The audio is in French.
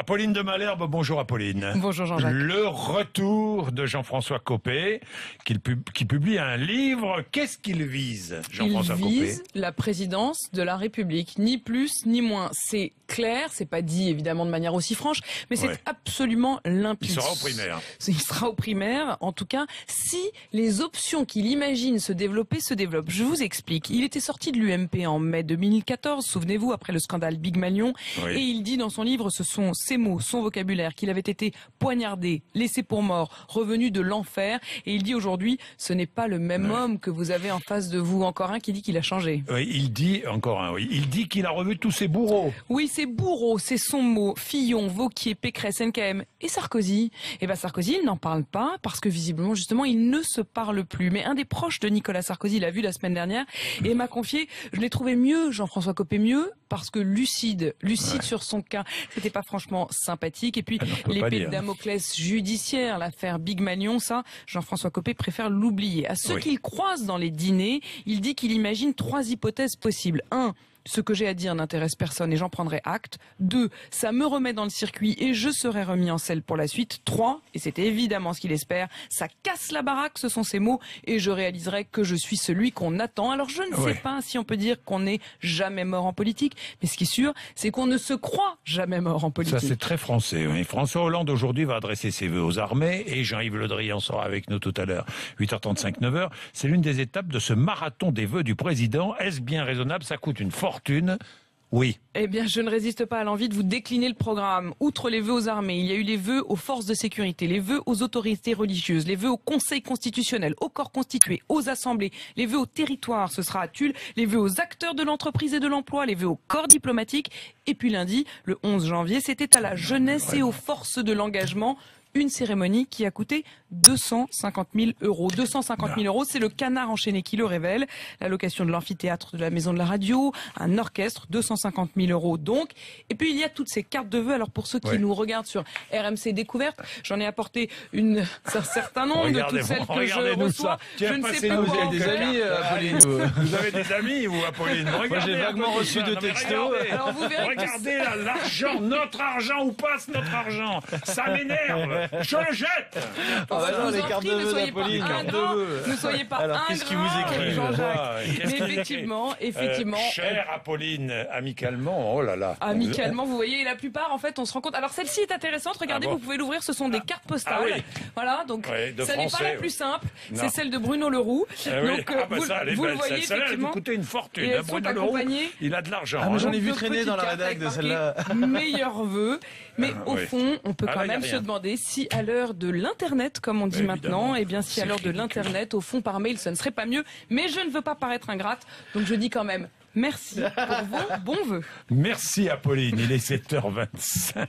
Apolline de Malherbe, bonjour Apolline. Bonjour Jean-Jacques. Le retour de Jean-François Copé, qui publie un livre. Qu'est-ce qu'il vise, Jean-François Copé? Il vise la présidence de la République, ni plus ni moins. C'est clair, c'est pas dit évidemment de manière aussi franche, mais c'est absolument limpide. Il sera au primaire. Il sera au primaire, en tout cas, si les options qu'il imagine se développer se développent. Je vous explique. Il était sorti de l'UMP en mai 2014, souvenez-vous, après le scandale Big Malion, et il dit dans son livre, ce sont ses mots, son vocabulaire, qu'il avait été poignardé, laissé pour mort, revenu de l'enfer, et il dit aujourd'hui, ce n'est pas le même homme que vous avez en face de vous. Encore un qui dit qu'il a changé. Oui, il dit, encore un, oui, il dit qu'il a revu tous ses bourreaux. Oui, ses bourreaux, c'est son mot. Fillon, Wauquiez, Pécresse, NKM et Sarkozy. Eh ben Sarkozy, il n'en parle pas parce que visiblement, justement, il ne se parle plus. Mais un des proches de Nicolas Sarkozy l'a vu la semaine dernière et m'a confié, je l'ai trouvé mieux, Jean-François Copé mieux, parce que lucide sur son cas. C'était pas franchement sympathique. Et puis, l'épée de Damoclès judiciaire, l'affaire Big Malion, ça, Jean-François Copé préfère l'oublier. À ceux qu'il croise dans les dîners, il dit qu'il imagine 3 hypothèses possibles. 1, ce que j'ai à dire n'intéresse personne et j'en prendrai acte. 2, ça me remet dans le circuit et je serai remis en selle pour la suite. 3, et c'est évidemment ce qu'il espère, ça casse la baraque, ce sont ses mots, et je réaliserai que je suis celui qu'on attend. Alors je ne sais pas si on peut dire qu'on n'est jamais mort en politique, mais ce qui est sûr, c'est qu'on ne se croit jamais mort en politique. Ça c'est très français. Oui. François Hollande aujourd'hui va adresser ses vœux aux armées, et Jean-Yves Le Drian sera avec nous tout à l'heure, 8h35, 9h. C'est l'une des étapes de ce marathon des vœux du président. Est-ce bien raisonnable? Ça coûte une fortune. Oui. Eh bien, je ne résiste pas à l'envie de vous décliner le programme. Outre les vœux aux armées, il y a eu les vœux aux forces de sécurité, les vœux aux autorités religieuses, les vœux au Conseil constitutionnel, au corps constitué, aux assemblées, les vœux au territoire, ce sera à Tulle, les vœux aux acteurs de l'entreprise et de l'emploi, les vœux au corps diplomatique. Et puis lundi, le 11 janvier, c'était à la jeunesse et aux forces de l'engagement. Une cérémonie qui a coûté 250 000 euros. 250 000 euros, c'est le Canard enchaîné qui le révèle. La location de l'amphithéâtre de la Maison de la Radio, un orchestre, 250 000 euros donc. Et puis il y a toutes ces cartes de vœux. Alors pour ceux qui nous regardent sur RMC Découverte, j'en ai apporté un certain nombre de toutes celles que je reçois. Je ne sais pas. Vous avez des amis, Apolline. Vous avez des amis ou Apolline? Moi j'ai vaguement reçu 2 textos. Alors vous verrez. Regardez là, l'argent, notre argent, où passe notre argent? Ça m'énerve. Je le jette. Les cartes de vœux d'Apolline. Ne soyez pas alors, qu'est-ce qu'il vous écrit, Jean-Jacques? Mais effectivement. Chère Apolline, amicalement, oh là là. Amicalement, vous voyez, la plupart, en fait, on se rend compte. Alors, celle-ci est intéressante. Regardez, vous pouvez l'ouvrir. Ce sont des cartes postales. Voilà, donc, ça n'est pas la plus simple. C'est celle de Bruno Leroux. Donc, vous le voyez, celle-là, elle effectivement. vous coûter une fortune. Et Bruno Leroux, il a de l'argent. Ah, mais j'en ai vu traîner dans la rédac de celle-là. Meilleurs vœux. Mais au fond, on peut quand même se demander si à l'heure de l'Internet, comme on dit maintenant, eh bien, si à l'heure de l'Internet, au fond, par mail, ça ne serait pas mieux. Mais je ne veux pas paraître ingrate. Donc, je dis quand même merci pour vos bons vœux. Merci, Apolline. Il est 7h25.